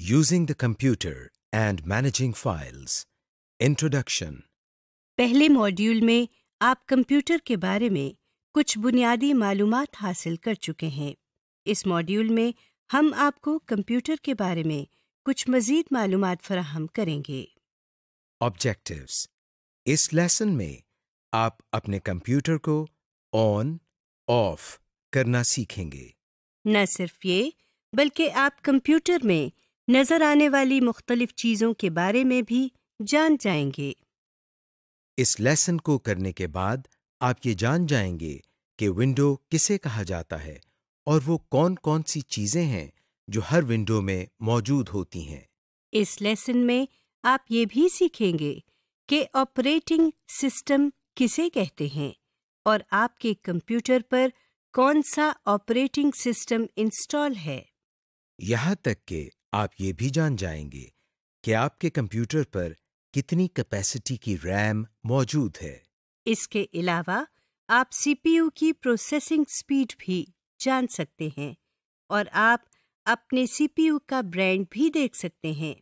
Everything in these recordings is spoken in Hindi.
Using the computer and managing files. Introduction. पहले मॉड्यूल में आप कंप्यूटर के बारे में कुछ बुनियादी मालूमात हासिल कर चुके हैं। इस मॉड्यूल में हम आपको कंप्यूटर के बारे में कुछ मज़ीद मालूमात फराहम करेंगे। Objectives. इस लेसन में आप अपने कंप्यूटर को ऑन, ऑफ करना सीखेंगे। न सिर्फ ये, बल्कि आप कंप्यूटर में नज़र आने वाली मुख्तलिफ चीज़ों के बारे में भी जान जाएंगे। इस लेसन को करने के बाद आप ये जान जाएंगे कि विंडो किसे कहा जाता है और वो कौन-कौन सी चीजें हैं जो हर विंडो में मौजूद होती हैं। इस लेसन में आप ये भी सीखेंगे कि ऑपरेटिंग सिस्टम किसे कहते हैं और आपके कंप्यूटर पर कौन सा ऑपरेटिंग सिस्टम इंस्टॉल है। यहाँ तक कि आप ये भी जान जाएंगे कि आपके कंप्यूटर पर कितनी कैपेसिटी की रैम मौजूद है। इसके अलावा आप सीपीयू की प्रोसेसिंग स्पीड भी जान सकते हैं और आप अपने सीपीयू का ब्रांड भी देख सकते हैं।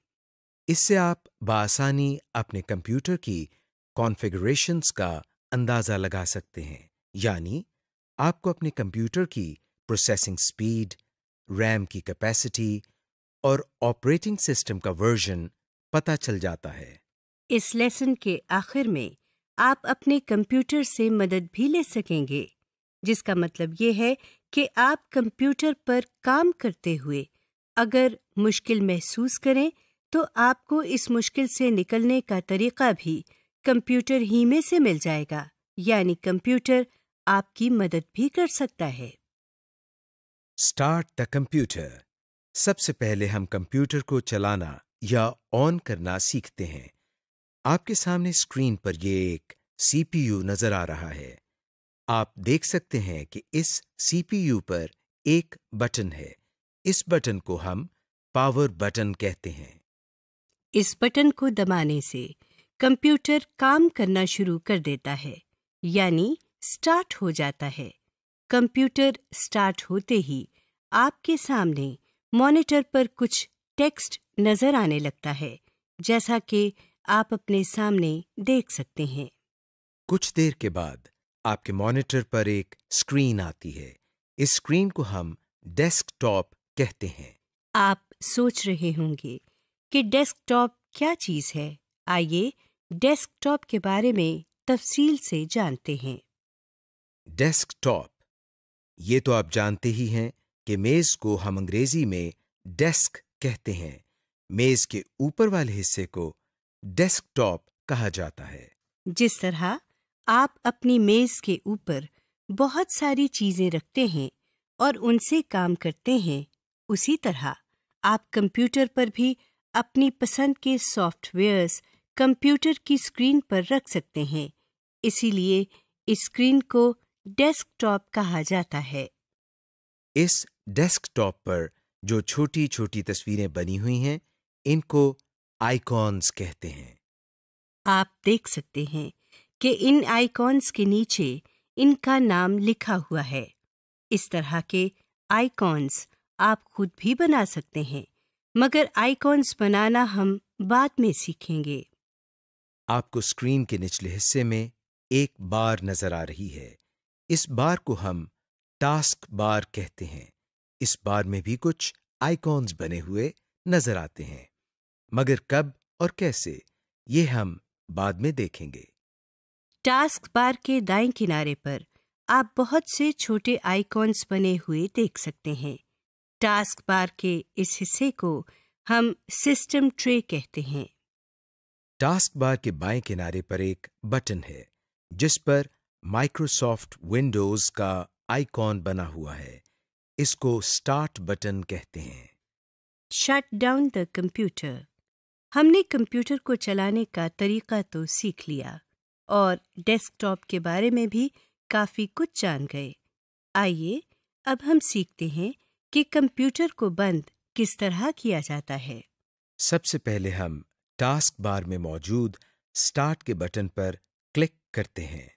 इससे आप बआसानी अपने कंप्यूटर की कॉन्फ़िगरेशंस का अंदाज़ा लगा सकते हैं, यानी आपको अपने कंप्यूटर की प्रोसेसिंग स्पीड, रैम की कैपेसिटी और ऑपरेटिंग सिस्टम का वर्जन पता चल जाता है। इस लेसन के आखिर में आप अपने कंप्यूटर से मदद भी ले सकेंगे, जिसका मतलब ये है कि आप कंप्यूटर पर काम करते हुए अगर मुश्किल महसूस करें तो आपको इस मुश्किल से निकलने का तरीका भी कंप्यूटर ही में से मिल जाएगा, यानी कंप्यूटर आपकी मदद भी कर सकता है। Start the computer. सबसे पहले हम कंप्यूटर को चलाना या ऑन करना सीखते हैं। आपके सामने स्क्रीन पर ये एक सीपीयू नजर आ रहा है। आप देख सकते हैं कि इस सीपीयू पर एक बटन है। इस बटन को हम पावर बटन कहते हैं। इस बटन को दबाने से कंप्यूटर काम करना शुरू कर देता है, यानी स्टार्ट हो जाता है। कंप्यूटर स्टार्ट होते ही आपके सामने मॉनिटर पर कुछ टेक्स्ट नजर आने लगता है, जैसा कि आप अपने सामने देख सकते हैं। कुछ देर के बाद आपके मॉनिटर पर एक स्क्रीन आती है। इस स्क्रीन को हम डेस्कटॉप कहते हैं। आप सोच रहे होंगे कि डेस्कटॉप क्या चीज़ है। आइए डेस्कटॉप के बारे में तफसील से जानते हैं। डेस्कटॉप, ये तो आप जानते ही हैं कि मेज को हम अंग्रेजी में डेस्क कहते हैं। मेज के ऊपर वाले हिस्से को डेस्कटॉप कहा जाता है। जिस तरह आप अपनी मेज के ऊपर बहुत सारी चीजें रखते हैं और उनसे काम करते हैं, उसी तरह आप कंप्यूटर पर भी अपनी पसंद के सॉफ्टवेयर्स कंप्यूटर की स्क्रीन पर रख सकते हैं। इसीलिए इस स्क्रीन को डेस्कटॉप कहा जाता है। इस डेस्कटॉप पर जो छोटी-छोटी तस्वीरें बनी हुई हैं, इनको आइकॉन्स कहते हैं। आप देख सकते हैं कि इन आइकॉन्स के नीचे इनका नाम लिखा हुआ है। इस तरह के आइकॉन्स आप खुद भी बना सकते हैं, मगर आइकॉन्स बनाना हम बाद में सीखेंगे। आपको स्क्रीन के निचले हिस्से में एक बार नजर आ रही है। इस बार को हम टास्क बार कहते हैं। इस बार में भी कुछ आइकॉन्स बने हुए नजर आते हैं, मगर कब और कैसे, ये हम बाद में देखेंगे। टास्क बार के दाएं किनारे पर आप बहुत से छोटे आइकॉन्स बने हुए देख सकते हैं। टास्क बार के इस हिस्से को हम सिस्टम ट्रे कहते हैं। टास्क बार के बाएं किनारे पर एक बटन है, जिस पर माइक्रोसॉफ्ट विंडोज का आइकॉन बना हुआ है। इसको स्टार्ट बटन कहते हैं। Shut down the computer. हमने कंप्यूटर को चलाने का तरीका तो सीख लिया और डेस्कटॉप के बारे में भी काफ़ी कुछ जान गए। आइए अब हम सीखते हैं कि कंप्यूटर को बंद किस तरह किया जाता है। सबसे पहले हम टास्क बार में मौजूद स्टार्ट के बटन पर क्लिक करते हैं।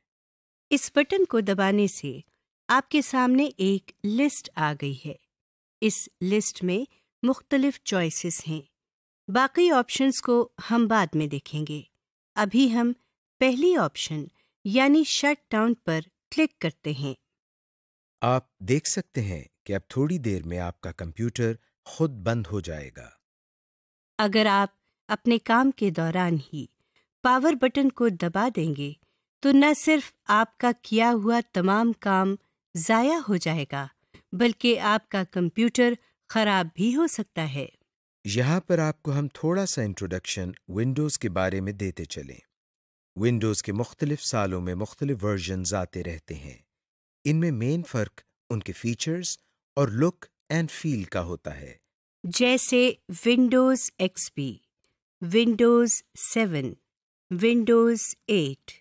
इस बटन को दबाने से आपके सामने एक लिस्ट आ गई है। इस लिस्ट में मुख्तलिफ चॉइसेस हैं, बाकी ऑप्शंस को हम बाद में देखेंगे। अभी हम पहली ऑप्शन यानी शट डाउन पर क्लिक करते हैं। आप देख सकते हैं कि अब थोड़ी देर में आपका कंप्यूटर खुद बंद हो जाएगा। अगर आप अपने काम के दौरान ही पावर बटन को दबा देंगे तो न सिर्फ आपका किया हुआ तमाम काम ज़ाया हो जाएगा, बल्कि आपका कंप्यूटर खराब भी हो सकता है। यहाँ पर आपको हम थोड़ा सा इंट्रोडक्शन विंडोज़ के बारे में देते चलें। विंडोज़ के मुख्तलिफ सालों में मुख्तलिफ वर्जन्स आते रहते हैं। इनमें मेन फ़र्क उनके फीचर्स और लुक एंड फील का होता है। जैसे Windows XP, Windows 7, Windows 8,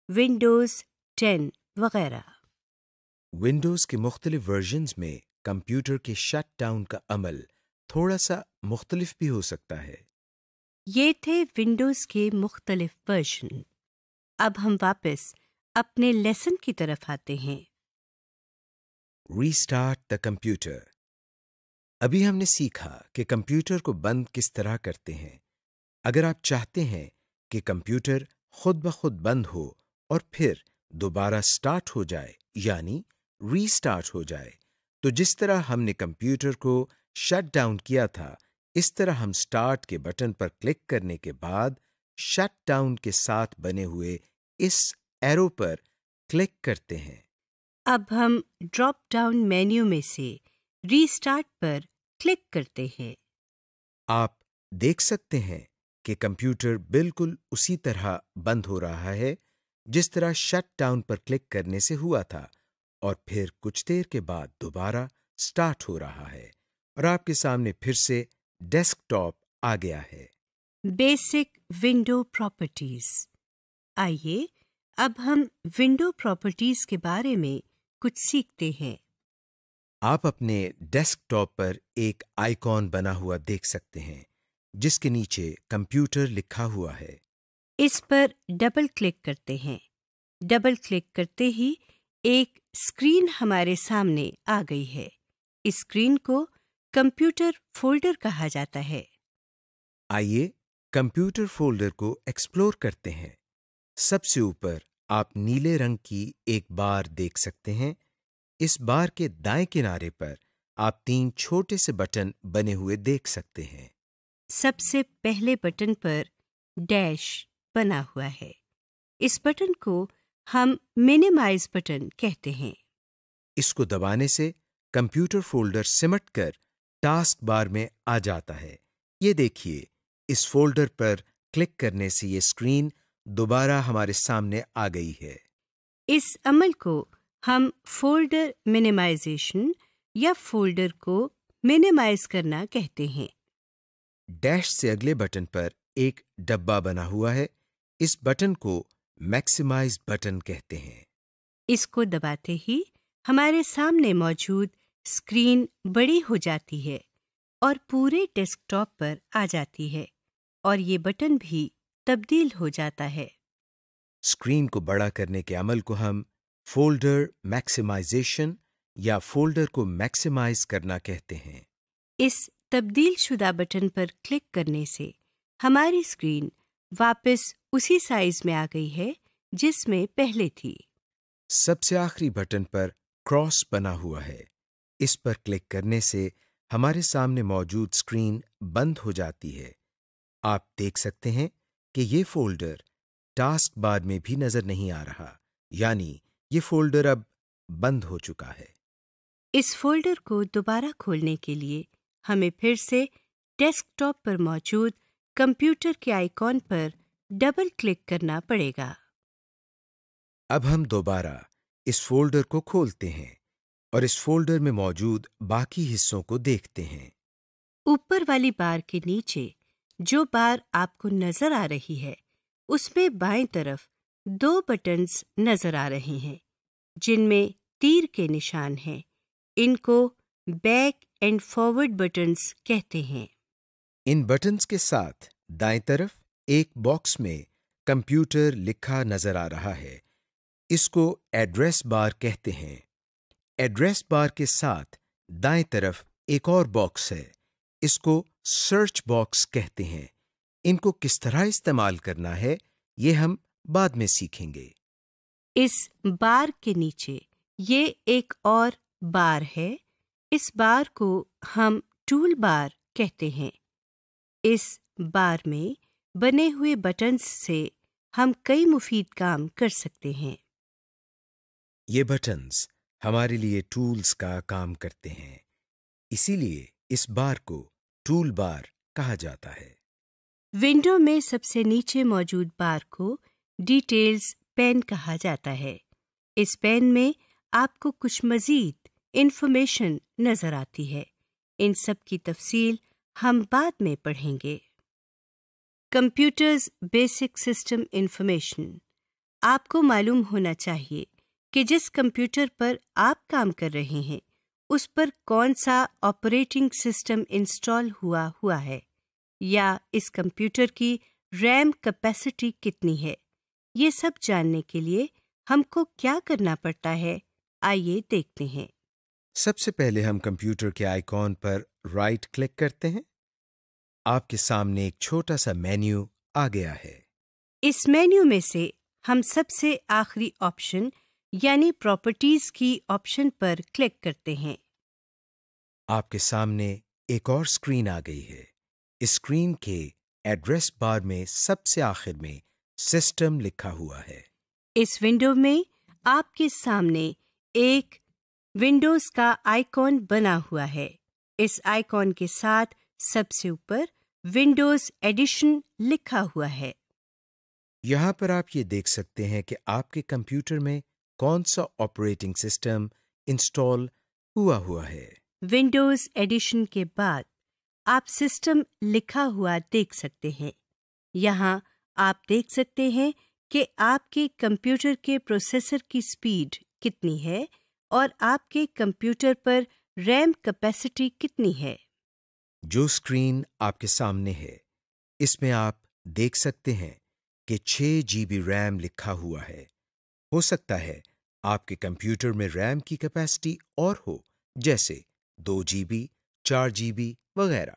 Windows 10 वगैरह। विंडोज़ के मुख्तलिफ वर्जन्स में कंप्यूटर के शट डाउन का अमल थोड़ा सा मुख्तलिफ भी हो सकता है। ये थे विंडोज़ के मुख्तलिफ वर्जन। अब हम वापस अपने लेसन की तरफ आते हैं। Restart the computer. अभी हमने सीखा कि कंप्यूटर को बंद किस तरह करते हैं। अगर आप चाहते हैं कि कंप्यूटर खुद ब खुद बंद हो और फिर दोबारा स्टार्ट हो जाए यानी रीस्टार्ट हो जाए, तो जिस तरह हमने कंप्यूटर को शट डाउन किया था, इस तरह हम स्टार्ट के बटन पर क्लिक करने के बाद शट डाउन के साथ बने हुए इस एरो पर क्लिक करते हैं। अब हम ड्रॉप डाउन मेन्यू में से रीस्टार्ट पर क्लिक करते हैं। आप देख सकते हैं कि कंप्यूटर बिल्कुल उसी तरह बंद हो रहा है जिस तरह शट डाउन पर क्लिक करने से हुआ था, और फिर कुछ देर के बाद दोबारा स्टार्ट हो रहा है और आपके सामने फिर से डेस्कटॉप आ गया है। Basic window properties. आइए अब हम विंडो प्रॉपर्टीज के बारे में कुछ सीखते हैं। आप अपने डेस्कटॉप पर एक आइकॉन बना हुआ देख सकते हैं जिसके नीचे कंप्यूटर लिखा हुआ है। इस पर डबल क्लिक करते हैं। डबल क्लिक करते ही एक स्क्रीन हमारे सामने आ गई है। इस स्क्रीन को कंप्यूटर फोल्डर कहा जाता है। आइए कंप्यूटर फोल्डर को एक्सप्लोर करते हैं। सबसे ऊपर आप नीले रंग की एक बार देख सकते हैं। इस बार के दाएं किनारे पर आप 3 छोटे से बटन बने हुए देख सकते हैं। सबसे पहले बटन पर डैश बना हुआ है। इस बटन को हम मिनिमाइज बटन कहते हैं। इसको दबाने से कंप्यूटर फोल्डर सिमटकर टास्क बार में आ जाता है। ये देखिए, इस फोल्डर पर क्लिक करने से ये स्क्रीन दोबारा हमारे सामने आ गई है। इस अमल को हम फोल्डर मिनिमाइजेशन या फोल्डर को मिनिमाइज करना कहते हैं। डैश से अगले बटन पर एक डब्बा बना हुआ है। इस बटन को मैक्सिमाइज बटन कहते हैं। इसको दबाते ही हमारे सामने मौजूद स्क्रीन बड़ी हो जाती है और पूरे डेस्कटॉप पर आ जाती है, और ये बटन भी तब्दील हो जाता है। स्क्रीन को बड़ा करने के अमल को हम फोल्डर मैक्सिमाइजेशन या फोल्डर को मैक्सिमाइज करना कहते हैं। इस तब्दील शुदा बटन पर क्लिक करने से हमारी स्क्रीन वापस उसी साइज में आ गई है जिसमें पहले थी। सबसे आखिरी बटन पर क्रॉस बना हुआ है। इस पर क्लिक करने से हमारे सामने मौजूद स्क्रीन बंद हो जाती है। आप देख सकते हैं कि ये फोल्डर टास्क बार में भी नजर नहीं आ रहा, यानी ये फोल्डर अब बंद हो चुका है। इस फोल्डर को दोबारा खोलने के लिए हमें फिर से डेस्कटॉप पर मौजूद कंप्यूटर के आइकॉन पर डबल क्लिक करना पड़ेगा। अब हम दोबारा इस फोल्डर को खोलते हैं और इस फोल्डर में मौजूद बाकी हिस्सों को देखते हैं। ऊपर वाली बार के नीचे जो बार आपको नजर आ रही है, उसमें बाएं तरफ 2 बटन्स नजर आ रहे हैं जिनमें तीर के निशान हैं। इनको बैक एंड फॉरवर्ड बटन्स कहते हैं। इन बटन्स के साथ दाएं तरफ एक बॉक्स में कंप्यूटर लिखा नजर आ रहा है। इसको एड्रेस बार कहते हैं। एड्रेस बार के साथ दाएं तरफ एक और बॉक्स है। इसको सर्च बॉक्स कहते हैं। इनको किस तरह इस्तेमाल करना है, ये हम बाद में सीखेंगे। इस बार के नीचे ये एक और बार है। इस बार को हम टूल बार कहते हैं। इस बार में बने हुए बटन्स से हम कई मुफीद काम कर सकते हैं। ये बटन्स हमारे लिए टूल्स का काम करते हैं, इसीलिए इस बार को टूल बार कहा जाता है। विंडो में सबसे नीचे मौजूद बार को डिटेल्स पेन कहा जाता है। इस पेन में आपको कुछ मज़ीद इंफॉर्मेशन नज़र आती है। इन सब की तफसील हम बाद में पढ़ेंगे। Computers basic system information. आपको मालूम होना चाहिए कि जिस कंप्यूटर पर आप काम कर रहे हैं उस पर कौन सा ऑपरेटिंग सिस्टम इंस्टॉल हुआ है, या इस कंप्यूटर की रैम कैपेसिटी कितनी है। ये सब जानने के लिए हमको क्या करना पड़ता है, आइए देखते हैं। सबसे पहले हम कंप्यूटर के आइकॉन पर राइट क्लिक करते हैं। आपके सामने एक छोटा सा मेन्यू आ गया है। इस मेन्यू में से हम सबसे आखिरी ऑप्शन यानी प्रॉपर्टीज की ऑप्शन पर क्लिक करते हैं। आपके सामने एक और स्क्रीन आ गई है। इस स्क्रीन के एड्रेस बार में सबसे आखिर में सिस्टम लिखा हुआ है। इस विंडो में आपके सामने एक विंडोज का आइकॉन बना हुआ है। इस आइकॉन के साथ सबसे ऊपर विंडोज एडिशन लिखा हुआ है। यहाँ पर आप ये देख सकते हैं कि आपके कंप्यूटर में कौन सा ऑपरेटिंग सिस्टम इंस्टॉल हुआ है। विंडोज एडिशन के बाद आप सिस्टम लिखा हुआ देख सकते हैं। यहाँ आप देख सकते हैं कि आपके कंप्यूटर के प्रोसेसर की स्पीड कितनी है और आपके कंप्यूटर पर रैम कैपेसिटी कितनी है। जो स्क्रीन आपके सामने है, इसमें आप देख सकते हैं कि 6 GB रैम लिखा हुआ है। हो सकता है आपके कंप्यूटर में रैम की कैपेसिटी और हो, जैसे 2 GB, 4 GB वगैरह।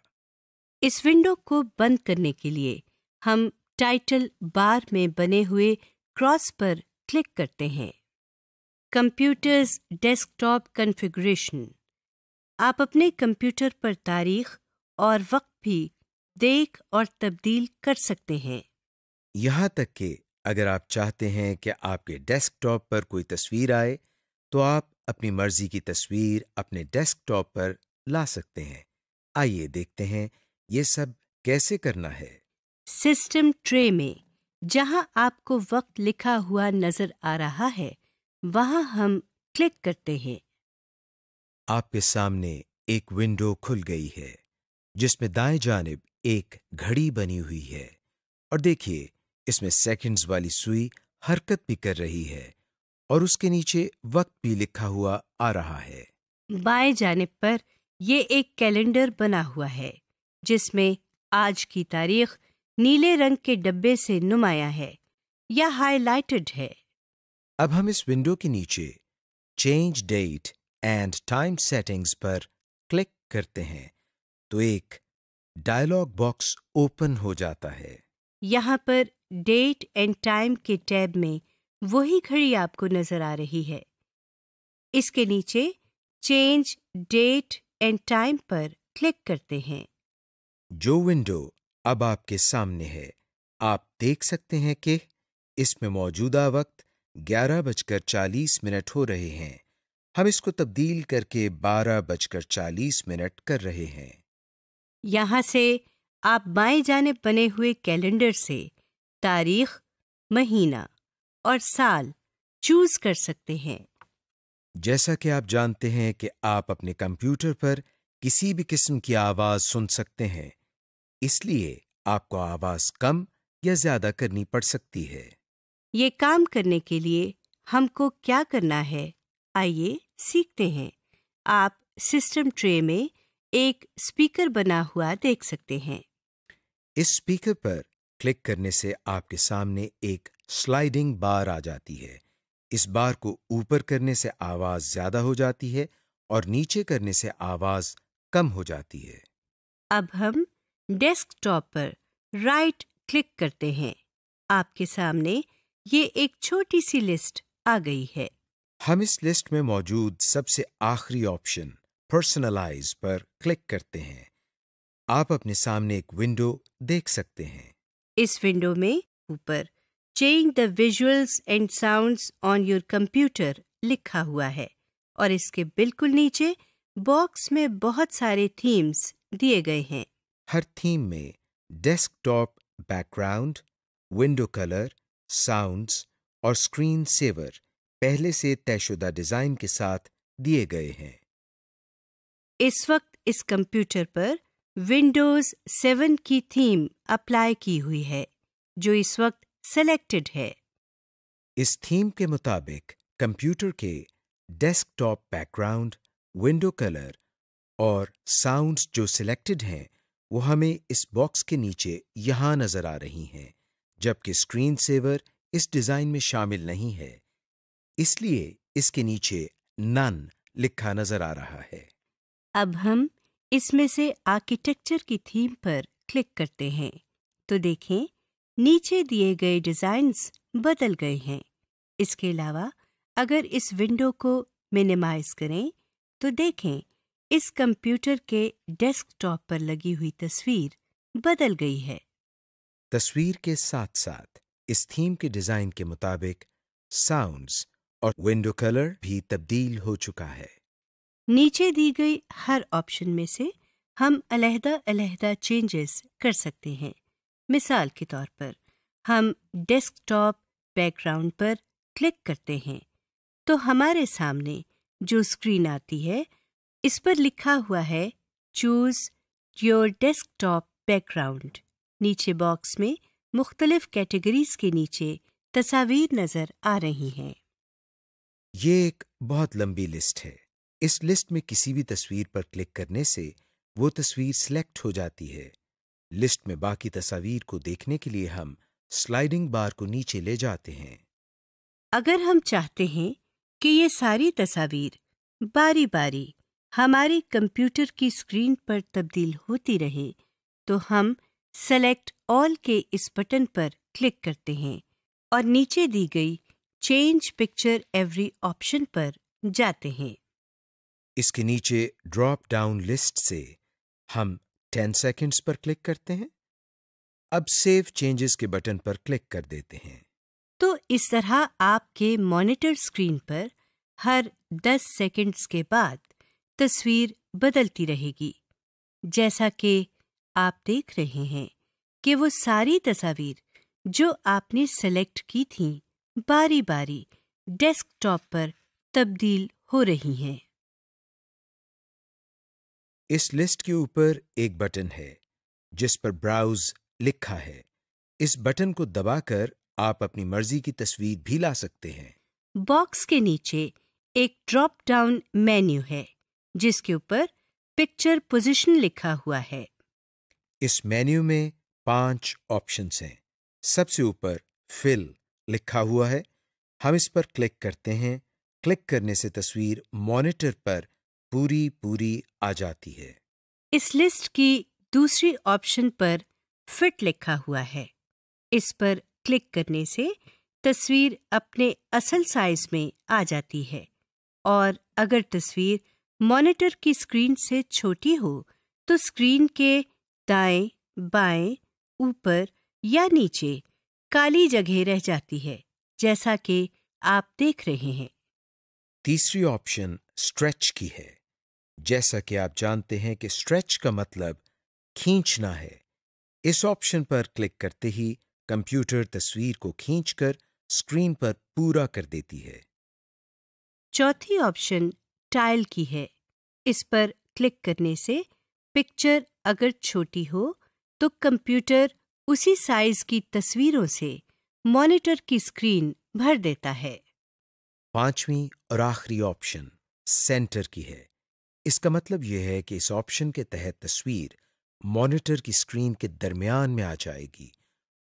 इस विंडो को बंद करने के लिए हम टाइटल बार में बने हुए क्रॉस पर क्लिक करते हैं। Computers desktop configuration. आप अपने कंप्यूटर पर तारीख और वक्त भी देख और तब्दील कर सकते हैं। यहाँ तक कि अगर आप चाहते हैं कि आपके डेस्कटॉप पर कोई तस्वीर आए, तो आप अपनी मर्जी की तस्वीर अपने डेस्कटॉप पर ला सकते हैं। आइए देखते हैं ये सब कैसे करना है। सिस्टम ट्रे में जहां आपको वक्त लिखा हुआ नजर आ रहा है, वहां हम क्लिक करते हैं। आपके सामने एक विंडो खुल गई है, जिसमें दाएं जानिब एक घड़ी बनी हुई है। और देखिए, इसमें सेकंड्स वाली सुई हरकत भी कर रही है और उसके नीचे वक्त भी लिखा हुआ आ रहा है। बाएं जानिब पर ये एक कैलेंडर बना हुआ है, जिसमें आज की तारीख नीले रंग के डब्बे से नुमाया है या हाइलाइटेड है। अब हम इस विंडो के नीचे change date and time settings पर क्लिक करते हैं, तो एक डायलॉग बॉक्स ओपन हो जाता है। यहाँ पर डेट एंड टाइम के टैब में वही घड़ी आपको नजर आ रही है। इसके नीचे चेंज डेट एंड टाइम पर क्लिक करते हैं। जो विंडो अब आपके सामने है, आप देख सकते हैं कि इसमें मौजूदा वक्त 11:40 हो रहे हैं। हम इसको तब्दील करके 12:40 कर रहे हैं। यहाँ से आप बाएं जानिब बने हुए कैलेंडर से तारीख, महीना और साल चूज कर सकते हैं। जैसा कि आप जानते हैं कि आप अपने कंप्यूटर पर किसी भी किस्म की आवाज सुन सकते हैं, इसलिए आपको आवाज कम या ज्यादा करनी पड़ सकती है। ये काम करने के लिए हमको क्या करना है, आइए सीखते हैं। आप सिस्टम ट्रे में एक स्पीकर बना हुआ देख सकते हैं। इस स्पीकर पर क्लिक करने से आपके सामने एक स्लाइडिंग बार आ जाती है। इस बार को ऊपर करने से आवाज ज्यादा हो जाती है और नीचे करने से आवाज कम हो जाती है। अब हम डेस्कटॉप पर राइट क्लिक करते हैं। आपके सामने ये एक छोटी सी लिस्ट आ गई है। हम इस लिस्ट में मौजूद सबसे आखिरी ऑप्शन पर्सनलाइज पर क्लिक करते हैं। आप अपने सामने एक विंडो देख सकते हैं। इस विंडो में ऊपर change the visuals and sounds on your computer लिखा हुआ है और इसके बिल्कुल नीचे बॉक्स में बहुत सारे थीम्स दिए गए हैं। हर थीम में desktop background, window colour, sounds और स्क्रीन सेवर पहले से तयशुदा डिजाइन के साथ दिए गए हैं। इस वक्त इस कंप्यूटर पर विंडोज 7 की थीम अप्लाई की हुई है, जो इस वक्त सेलेक्टेड है। इस थीम के मुताबिक कंप्यूटर के डेस्कटॉप बैकग्राउंड, विंडो कलर और साउंड्स जो सिलेक्टेड हैं वो हमें इस बॉक्स के नीचे यहाँ नजर आ रही हैं, जबकि स्क्रीन सेवर इस डिजाइन में शामिल नहीं है, इसलिए इसके नीचे नन लिखा नजर आ रहा है। अब हम इसमें से आर्किटेक्चर की थीम पर क्लिक करते हैं तो देखें नीचे दिए गए डिजाइन्स बदल गए हैं। इसके अलावा अगर इस विंडो को मिनिमाइज करें तो देखें इस कंप्यूटर के डेस्कटॉप पर लगी हुई तस्वीर बदल गई है। तस्वीर के साथ साथ इस थीम के डिजाइन के मुताबिक साउंड्स और विंडो कलर भी तब्दील हो चुका है। नीचे दी गई हर ऑप्शन में से हम अलहदा-अलहदा चेंजेस कर सकते हैं। मिसाल के तौर पर हम डेस्कटॉप बैकग्राउंड पर क्लिक करते हैं तो हमारे सामने जो स्क्रीन आती है इस पर लिखा हुआ है चूज योर डेस्कटॉप बैकग्राउंड। नीचे बॉक्स में मुख्तलिफ कैटेगरीज के नीचे तस्वीर नजर आ रही हैं। ये एक बहुत लंबी लिस्ट है। इस लिस्ट में किसी भी तस्वीर पर क्लिक करने से वो तस्वीर सिलेक्ट हो जाती है। लिस्ट में बाकी तस्वीर को देखने के लिए हम स्लाइडिंग बार को नीचे ले जाते हैं। अगर हम चाहते हैं कि ये सारी तस्वीर बारी बारी हमारी कंप्यूटर की स्क्रीन पर तब्दील होती रहे तो हम सेलेक्ट ऑल के इस बटन पर क्लिक करते हैं और नीचे दी गई चेंज पिक्चर एवरी ऑप्शन पर जाते हैं। इसके नीचे ड्रॉप डाउन लिस्ट से हम 10 सेकंड्स पर क्लिक करते हैं। अब सेव चेंजेस के बटन पर क्लिक कर देते हैं। तो इस तरह आपके मॉनिटर स्क्रीन पर हर 10 सेकंड्स के बाद तस्वीर बदलती रहेगी। जैसा कि आप देख रहे हैं कि वो सारी तस्वीर जो आपने सेलेक्ट की थीं बारी बारी डेस्कटॉप पर तब्दील हो रही हैं। इस लिस्ट के ऊपर एक बटन है जिस पर ब्राउज लिखा है। इस बटन को दबाकर आप अपनी मर्जी की तस्वीर भी ला सकते हैं। बॉक्स के नीचे एक ड्रॉप डाउन मेन्यू है जिसके ऊपर पिक्चर पोजीशन लिखा हुआ है। इस मेन्यू में 5 ऑप्शंस हैं। सबसे ऊपर फिल लिखा हुआ है। हम इस पर क्लिक करते हैं। क्लिक करने से तस्वीर मॉनिटर पर पूरी आ जाती है। इस लिस्ट की दूसरी ऑप्शन पर फिट लिखा हुआ है। इस पर क्लिक करने से तस्वीर अपने असल साइज में आ जाती है और अगर तस्वीर मॉनिटर की स्क्रीन से छोटी हो तो स्क्रीन के दाएं, बाएं, ऊपर या नीचे काली जगह रह जाती है, जैसा कि आप देख रहे हैं। तीसरी ऑप्शन स्ट्रेच की है। जैसा कि आप जानते हैं कि स्ट्रेच का मतलब खींचना है। इस ऑप्शन पर क्लिक करते ही कंप्यूटर तस्वीर को खींचकर स्क्रीन पर पूरा कर देती है। चौथी ऑप्शन टाइल की है। इस पर क्लिक करने से पिक्चर अगर छोटी हो तो कंप्यूटर उसी साइज की तस्वीरों से मॉनिटर की स्क्रीन भर देता है। पांचवी और आखिरी ऑप्शन सेंटर की है। इसका मतलब यह है कि इस ऑप्शन के तहत तस्वीर मॉनिटर की स्क्रीन के दरमियान में आ जाएगी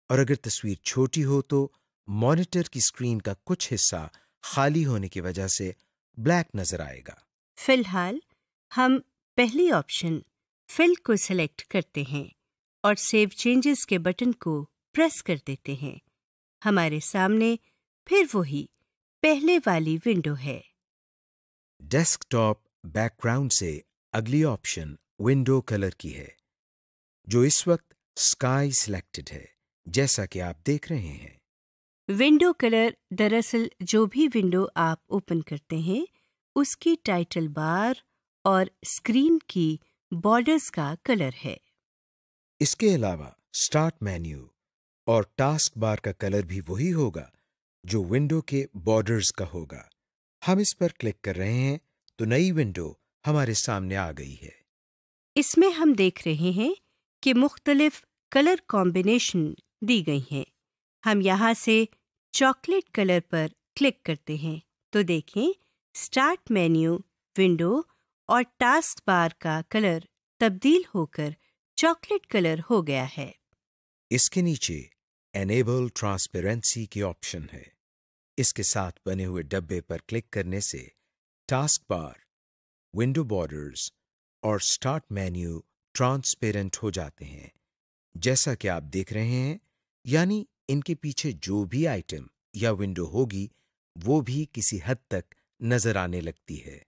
और अगर तस्वीर छोटी हो तो मॉनिटर की स्क्रीन का कुछ हिस्सा खाली होने की वजह से ब्लैक नजर आएगा। फिलहाल हम पहली ऑप्शन फिल को सिलेक्ट करते हैं और सेव चेंजेस के बटन को प्रेस कर देते हैं, हमारे सामने फिर वही पहले वाली विंडो है। डेस्कटॉप बैकग्राउंड से अगली ऑप्शन विंडो कलर की है, जो इस वक्त स्काई सिलेक्टेड है, जैसा कि आप देख रहे हैं। विंडो कलर दरअसल जो भी विंडो आप ओपन करते हैं उसकी टाइटल बार और स्क्रीन की बॉर्डर्स का कलर है। इसके अलावा स्टार्ट मेन्यू और टास्क बार का कलर भी वही होगा जो विंडो के बॉर्डर्स का होगा। हम इस पर क्लिक कर रहे हैं तो नई विंडो हमारे सामने आ गई है। इसमें हम देख रहे हैं कि मुख्तलिफ कलर कॉम्बिनेशन दी गई हैं। हम यहाँ से चॉकलेट कलर पर क्लिक करते हैं तो देखें स्टार्ट मेन्यू, विंडो और टास्क बार का कलर तब्दील होकर चॉकलेट कलर हो गया है। इसके नीचे एनेबल ट्रांसपेरेंसी की ऑप्शन है। इसके साथ बने हुए डब्बे पर क्लिक करने से टास्क बार, विंडो बॉर्डर्स और स्टार्ट मेन्यू ट्रांसपेरेंट हो जाते हैं, जैसा कि आप देख रहे हैं। यानी इनके पीछे जो भी आइटम या विंडो होगी वो भी किसी हद तक नजर आने लगती है।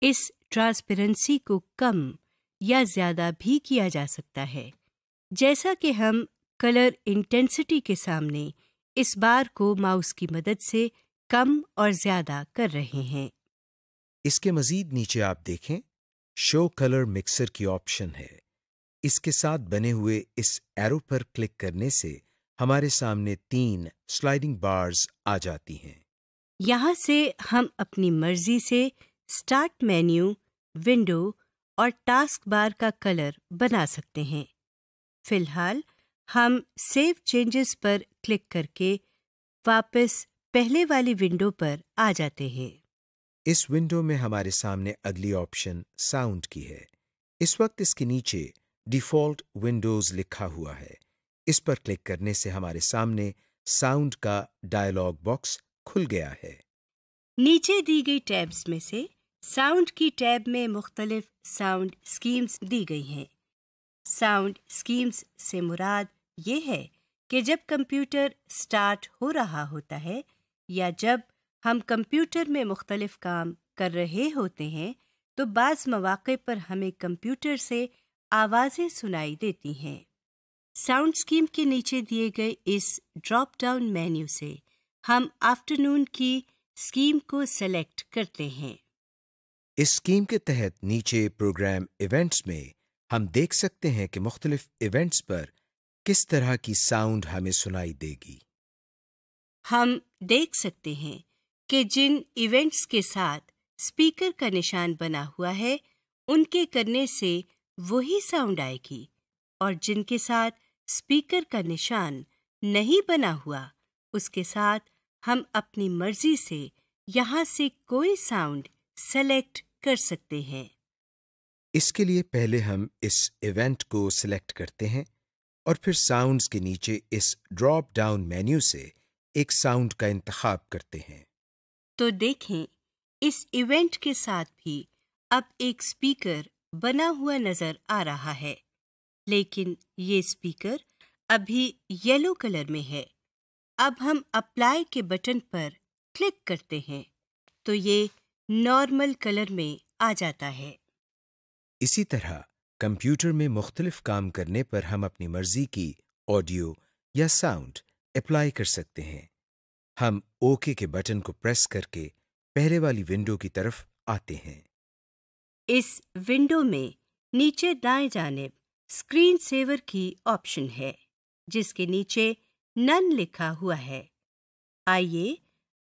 इस ट्रांसपेरेंसी को कम या ज्यादा भी किया जा सकता है, जैसा कि हम कलर इंटेंसिटी के सामने इस बार को माउस की मदद से कम और ज्यादा कर रहे हैं। इसके मजीद नीचे आप देखें शो कलर मिक्सर की ऑप्शन है। इसके साथ बने हुए इस एरो पर क्लिक करने से हमारे सामने 3 स्लाइडिंग बार्स आ जाती हैं। यहाँ से हम अपनी मर्जी से स्टार्ट मेन्यू, विंडो और टास्क बार का कलर बना सकते हैं। फिलहाल हम सेव चेंजेस पर क्लिक करके वापस पहले वाली विंडो पर आ जाते हैं। इस विंडो में हमारे सामने अगली ऑप्शन साउंड की है। इस वक्त इसके नीचे डिफॉल्ट विंडोज लिखा हुआ है। इस पर क्लिक करने से हमारे सामने साउंड का डायलॉग बॉक्स खुल गया है। नीचे दी गई टैब्स में से साउंड की टैब में मुख्तलिफ साउंड स्कीम्स दी गई हैं। साउंड स्कीम्स से मुराद ये है कि जब कंप्यूटर स्टार्ट हो रहा होता है या जब हम कंप्यूटर में मुख्तलिफ काम कर रहे होते हैं तो बाज़ मौक़े पर हमें कंप्यूटर से आवाज़ें सुनाई देती हैं। साउंड स्कीम के नीचे दिए गए इस ड्रॉप डाउन मेन्यू से हम आफ्टरनून की स्कीम को सेलेक्ट करते हैं। इस स्कीम के तहत नीचे प्रोग्राम इवेंट्स में हम देख सकते हैं कि मुख्तलिफ इवेंट्स पर किस तरह की साउंड हमें सुनाई देगी। हम देख सकते हैं कि जिन इवेंट्स के साथ स्पीकर का निशान बना हुआ है उनके करने से वही साउंड आएगी और जिनके साथ स्पीकर का निशान नहीं बना हुआ उसके साथ हम अपनी मर्जी से यहाँ से कोई साउंड सेलेक्ट कर सकते हैं। इसके लिए पहले हम इस इवेंट को सिलेक्ट करते हैं और फिर साउंड्स के नीचे इस ड्रॉप डाउन मेन्यू से एक साउंड का इंतखाब करते हैं। तो देखें इस इवेंट के साथ भी अब एक स्पीकर बना हुआ नजर आ रहा है, लेकिन ये स्पीकर अभी येलो कलर में है। अब हम अप्लाई के बटन पर क्लिक करते हैं तो ये नॉर्मल कलर में आ जाता है। इसी तरह कंप्यूटर में मुख्तलिफ काम करने पर हम अपनी मर्जी की ऑडियो या साउंड अप्लाई कर सकते हैं। हम ओके के बटन को प्रेस करके पहले वाली विंडो की तरफ आते हैं। इस विंडो में नीचे दाएं जानिब स्क्रीन सेवर की ऑप्शन है, जिसके नीचे नन लिखा हुआ है। आइए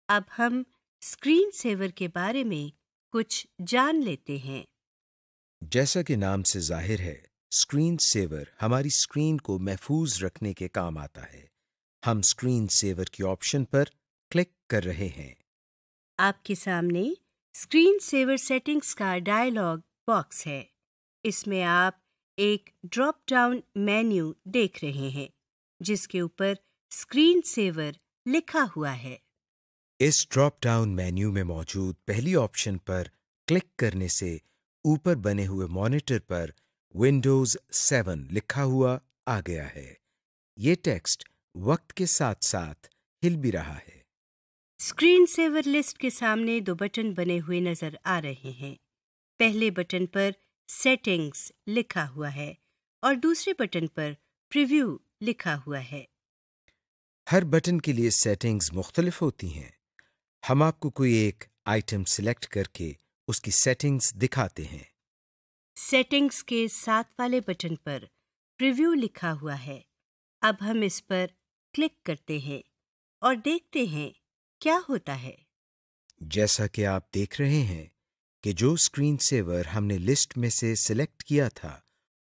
अब हम स्क्रीन सेवर के बारे में कुछ जान लेते हैं। जैसा कि नाम से जाहिर है, स्क्रीन सेवर हमारी स्क्रीन को महफूज रखने के काम आता है। हम स्क्रीन सेवर की ऑप्शन पर क्लिक कर रहे हैं। आपके सामने स्क्रीन सेवर सेटिंग्स का डायलॉग बॉक्स है। इसमें आप एक ड्रॉप डाउन मेन्यू देख रहे हैं जिसके ऊपर स्क्रीन सेवर लिखा हुआ है। इस ड्रॉप डाउन मेन्यू में मौजूद पहली ऑप्शन पर क्लिक करने से ऊपर बने हुए मॉनिटर पर विंडोज 7 लिखा हुआ आ गया है। ये टेक्स्ट वक्त के साथ साथ हिल भी रहा है। स्क्रीन सेवर लिस्ट के सामने दो बटन बने हुए नजर आ रहे हैं। पहले बटन पर सेटिंग्स लिखा हुआ है और दूसरे बटन पर प्रीव्यू लिखा हुआ है। हर बटन के लिए सेटिंग्स मुख्तलिफ होती हैं। हम आपको कोई एक आइटम सिलेक्ट करके उसकी सेटिंग्स दिखाते हैं। सेटिंग्स के साथ वाले बटन पर प्रीव्यू लिखा हुआ है। अब हम इस पर क्लिक करते हैं और देखते हैं क्या होता है। जैसा कि आप देख रहे हैं कि जो स्क्रीन सेवर हमने लिस्ट में से सिलेक्ट किया था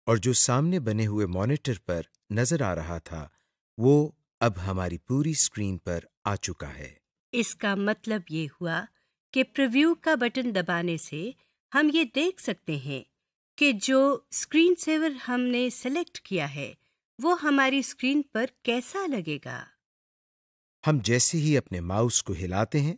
और जो सामने बने हुए मॉनिटर पर नजर आ रहा था, वो अब हमारी पूरी स्क्रीन पर आ चुका है। इसका मतलब ये हुआ कि प्रीव्यू का बटन दबाने से हम ये देख सकते हैं कि जो स्क्रीन सेवर हमने सेलेक्ट किया है वो हमारी स्क्रीन पर कैसा लगेगा। हम जैसे ही अपने माउस को हिलाते हैं,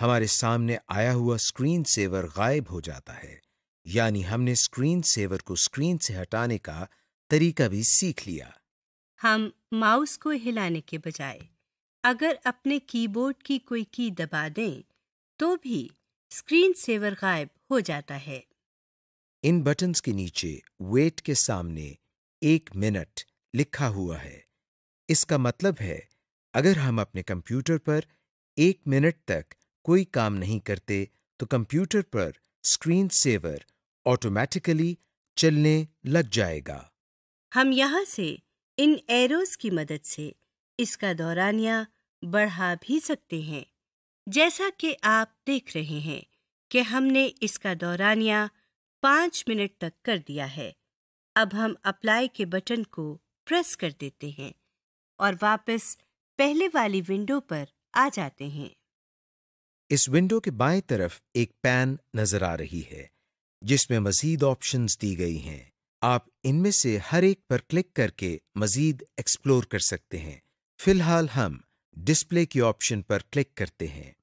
हमारे सामने आया हुआ स्क्रीन सेवर गायब हो जाता है। यानी हमने स्क्रीन सेवर को स्क्रीन से हटाने का तरीका भी सीख लिया। हम माउस को हिलाने के बजाय अगर अपने कीबोर्ड की कोई की दबा दें तो भी स्क्रीन सेवर गायब हो जाता है। इन बटन्स के नीचे वेट के सामने 1 मिनट लिखा हुआ है। इसका मतलब है अगर हम अपने कंप्यूटर पर 1 मिनट तक कोई काम नहीं करते तो कंप्यूटर पर स्क्रीन सेवर ऑटोमेटिकली चलने लग जाएगा। हम यहाँ से इन एरोज की मदद से इसका दौरानिया बढ़ा भी सकते हैं। जैसा कि आप देख रहे हैं कि हमने इसका दौरानिया 5 मिनट तक कर दिया है। अब हम अप्लाई के बटन को प्रेस कर देते हैं और वापस पहले वाली विंडो पर आ जाते हैं। इस विंडो के बाएं तरफ एक पैन नजर आ रही है जिसमें मजीद ऑप्शंस दी गई हैं। आप इनमें से हर एक पर क्लिक करके मजीद एक्सप्लोर कर सकते हैं। फिलहाल हम डिस्प्ले के ऑप्शन पर क्लिक करते हैं।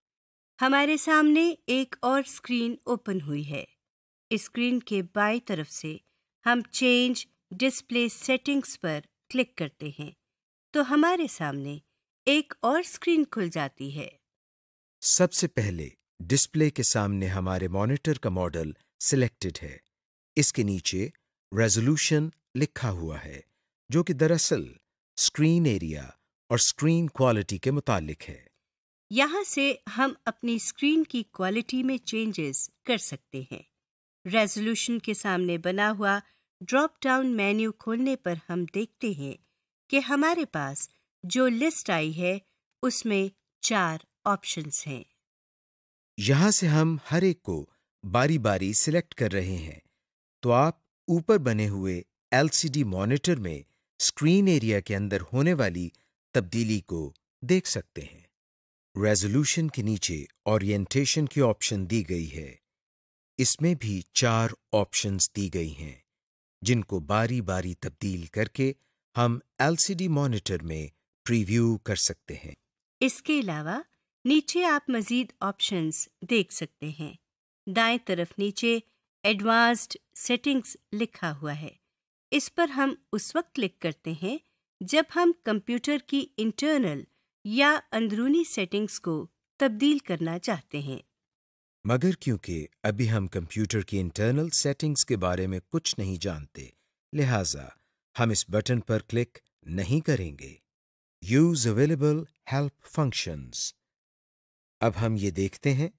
हमारे सामने एक और स्क्रीन ओपन हुई है। इस स्क्रीन के बाईं तरफ से हम चेंज डिस्प्ले सेटिंग्स पर क्लिक करते हैं तो हमारे सामने एक और स्क्रीन खुल जाती है। सबसे पहले डिस्प्ले के सामने हमारे मॉनिटर का मॉडल सिलेक्टेड है। इसके नीचे रेजोल्यूशन लिखा हुआ है जो कि दरअसल स्क्रीन एरिया और स्क्रीन क्वालिटी के मुतालिक है। यहाँ से हम अपनी स्क्रीन की क्वालिटी में चेंजेस कर सकते हैं। रेजोल्यूशन के सामने बना हुआ ड्रॉप डाउन मेन्यू खोलने पर हम देखते हैं कि हमारे पास जो लिस्ट आई है उसमें 4 ऑप्शंस हैं। यहां से हम हर एक को बारी बारी सिलेक्ट कर रहे हैं तो आप ऊपर बने हुए एलसीडी मॉनिटर में स्क्रीन एरिया के अंदर होने वाली तब्दीली को देख सकते हैं। रेजोल्यूशन के नीचे ओरिएंटेशन की ऑप्शन दी गई है। इसमें भी 4 ऑप्शंस दी गई हैं जिनको बारी बारी तब्दील करके हम एलसीडी मॉनिटर में प्रीव्यू कर सकते हैं। इसके अलावा नीचे आप मजीद ऑप्शंस देख सकते हैं। दाएं तरफ नीचे एडवांस्ड सेटिंग्स लिखा हुआ है। इस पर हम उस वक्त क्लिक करते हैं जब हम कंप्यूटर की इंटरनल या अंदरूनी सेटिंग्स को तब्दील करना चाहते हैं। मगर क्योंकि अभी हम कंप्यूटर की इंटरनल सेटिंग्स के बारे में कुछ नहीं जानते, लिहाजा हम इस बटन पर क्लिक नहीं करेंगे। Use available help functions. अब हम ये देखते हैं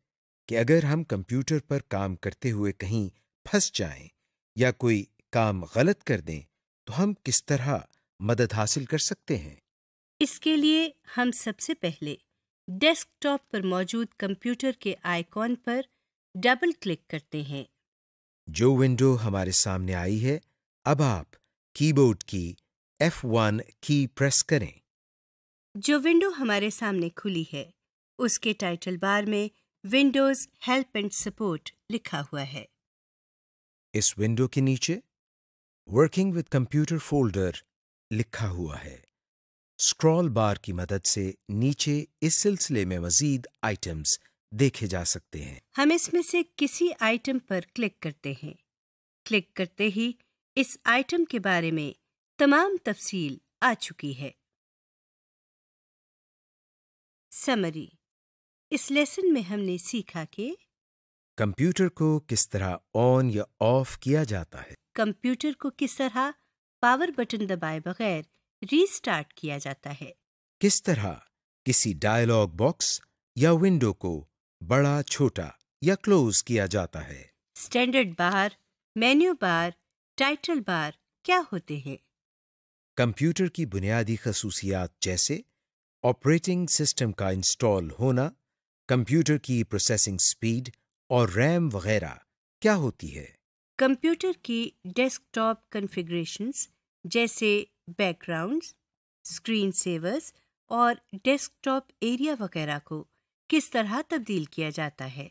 कि अगर हम कंप्यूटर पर काम करते हुए कहीं फंस जाएं या कोई काम गलत कर दें तो हम किस तरह मदद हासिल कर सकते हैं। इसके लिए हम सबसे पहले डेस्कटॉप पर मौजूद कंप्यूटर के आइकॉन पर डबल क्लिक करते हैं। जो विंडो हमारे सामने आई है, अब आप कीबोर्ड की F1 की प्रेस करें। जो विंडो हमारे सामने खुली है उसके टाइटल बार में विंडोज हेल्प एंड सपोर्ट लिखा हुआ है। इस विंडो के नीचे वर्किंग विद कंप्यूटर फोल्डर लिखा हुआ है। स्क्रॉल बार की मदद से नीचे इस सिलसिले में मजीद आइटम्स देखे जा सकते हैं। हम इसमें से किसी आइटम पर क्लिक करते हैं। क्लिक करते ही इस आइटम के बारे में तमाम तफसील आ चुकी है। समरी। इस लेसन में हमने सीखा कि कंप्यूटर को किस तरह ऑन या ऑफ किया जाता है, कंप्यूटर को किस तरह पावर बटन दबाए बगैर रीस्टार्ट किया जाता है, किस तरह किसी डायलॉग बॉक्स या विंडो को बड़ा, छोटा या क्लोज किया जाता है, standard bar, menu bar, title bar क्या होते हैं, कंप्यूटर की बुनियादी खसूसियात जैसे ऑपरेटिंग सिस्टम का इंस्टॉल होना, कंप्यूटर की प्रोसेसिंग स्पीड और रैम वगैरह क्या होती है, कंप्यूटर की डेस्कटॉप कॉन्फ़िगरेशंस जैसे बैकग्राउंड्स, स्क्रीन सेवर्स और डेस्कटॉप एरिया वगैरह को किस तरह तब्दील किया जाता है,